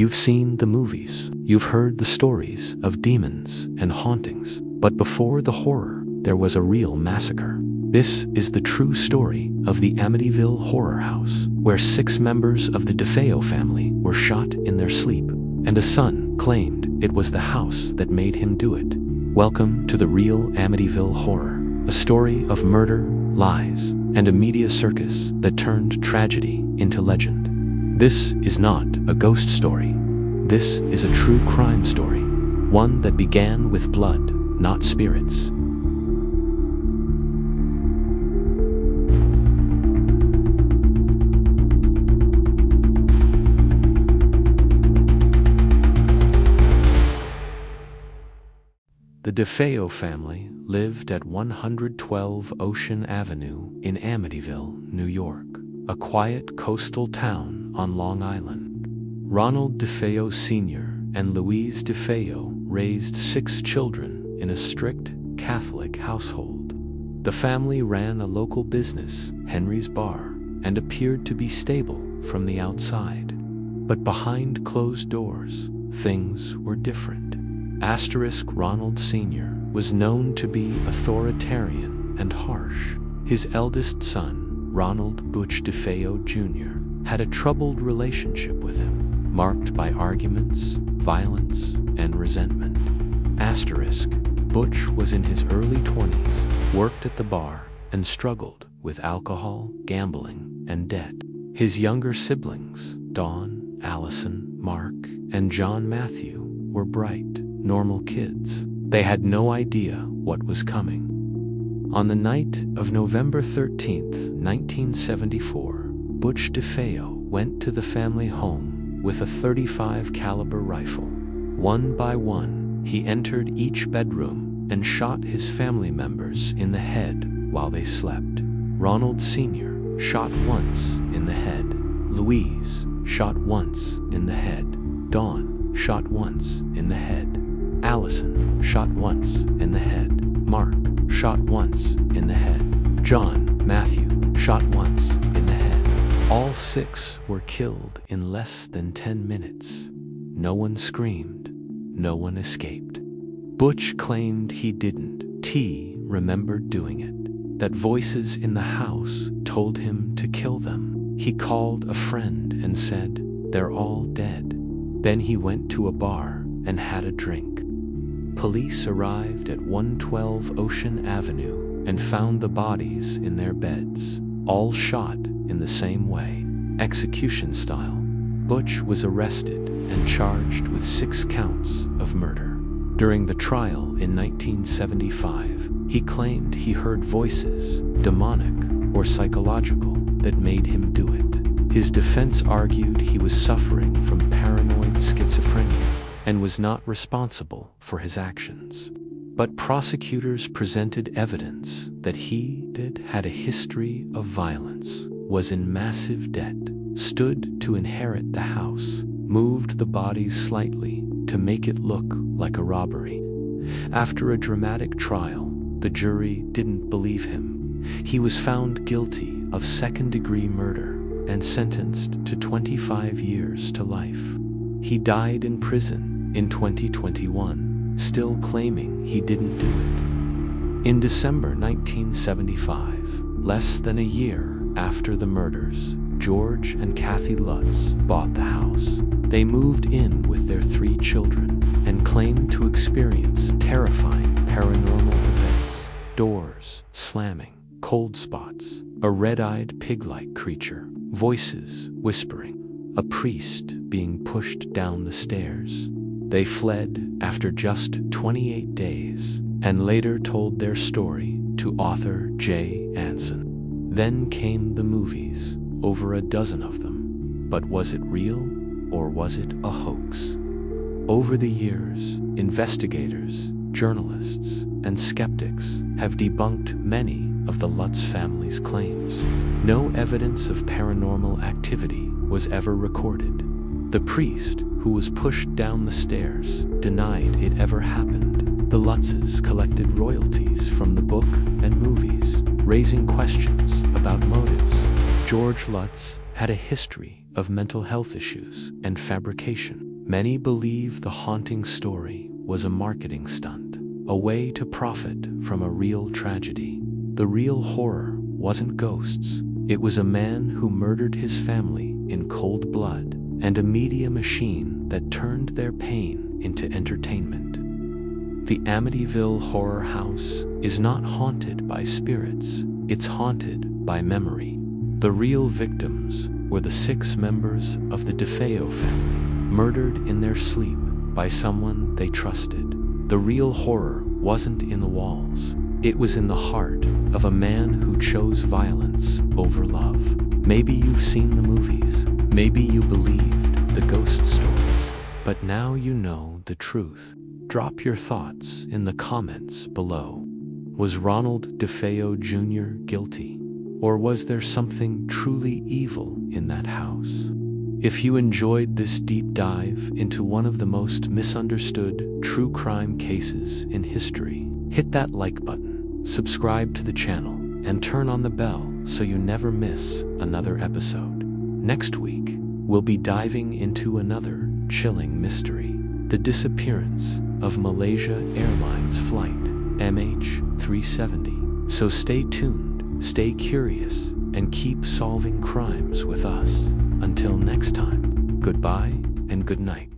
You've seen the movies, you've heard the stories of demons and hauntings, but before the horror, there was a real massacre. This is the true story of the Amityville Horror House, where 6 members of the DeFeo family were shot in their sleep, and a son claimed it was the house that made him do it. Welcome to the real Amityville Horror, a story of murder, lies, and a media circus that turned tragedy into legend. This is not a ghost story. This is a true crime story, one that began with blood, not spirits. The DeFeo family lived at 112 Ocean Avenue in Amityville, New York, a quiet coastal town on Long Island. Ronald DeFeo Jr. and Louise DeFeo raised 6 children in a strict Catholic household. The family ran a local business, Henry's Bar, and appeared to be stable from the outside. But behind closed doors, things were different. Ronald Sr. was known to be authoritarian and harsh. His eldest son, Ronald DeFeo Jr., had a troubled relationship with him, marked by arguments, violence, and resentment. Butch was in his early 20s, worked at the bar, and struggled with alcohol, gambling, and debt. His younger siblings, Dawn, Allison, Mark, and John Matthew, were bright, normal kids. They had no idea what was coming. On the night of November 13th, 1974, Butch DeFeo went to the family home with a .35 caliber rifle. One by one, he entered each bedroom and shot his family members in the head while they slept. Ronald Sr. shot once in the head. Louise shot once in the head. Dawn shot once in the head. Allison shot once in the head. Mark shot once in the head. John Matthew shot once in the head. All 6 were killed in less than 10 minutes. No one screamed. No one escaped. Butch claimed he didn't. T remembered doing it. That voices in the house told him to kill them. He called a friend and said, "They're all dead." Then he went to a bar and had a drink. Police arrived at 112 Ocean Avenue and found the bodies in their beds, all shot in the same way, execution style. Butch was arrested and charged with 6 counts of murder. During the trial in 1975, he claimed he heard voices, demonic or psychological, that made him do it. His defense argued he was suffering from paranoid schizophrenia and was not responsible for his actions. But prosecutors presented evidence that he had a history of violence, was in massive debt, stood to inherit the house, moved the bodies slightly to make it look like a robbery. After a dramatic trial, the jury didn't believe him. He was found guilty of second-degree murder and sentenced to 25 years to life. He died in prison in 2021, still claiming he didn't do it. In December 1975, less than a year after the murders, George and Kathy Lutz bought the house. They moved in with their 3 children and claimed to experience terrifying paranormal events. Doors slamming, cold spots, a red-eyed pig-like creature, voices whispering, a priest being pushed down the stairs. They fled after just 28 days and later told their story to author Jay Anson. Then came the movies, over a dozen of them. But was it real or was it a hoax? Over the years, investigators, journalists, and skeptics have debunked many of the Lutz family's claims. No evidence of paranormal activity was ever recorded. The priest, who was pushed down the stairs, denied it ever happened. The Lutzes collected royalties from the book and movies, raising questions about motives. George Lutz had a history of mental health issues and fabrication. Many believe the haunting story was a marketing stunt, a way to profit from a real tragedy. The real horror wasn't ghosts. It was a man who murdered his family in cold blood, and a media machine that turned their pain into entertainment. The Amityville Horror House is not haunted by spirits, it's haunted by memory. The real victims were the 6 members of the DeFeo family, murdered in their sleep by someone they trusted. The real horror wasn't in the walls, it was in the heart of a man who chose violence over love. Maybe you've seen the movies, maybe you believed the ghost stories, but now you know the truth. Drop your thoughts in the comments below. Was Ronald DeFeo Jr. guilty? Or was there something truly evil in that house? If you enjoyed this deep dive into one of the most misunderstood true crime cases in history, hit that like button, subscribe to the channel, and turn on the bell so you never miss another episode. Next week, we'll be diving into another chilling mystery, the disappearance of Malaysia Airlines flight MH370. So stay tuned, stay curious, and keep solving crimes with us. Until next time, goodbye and good night.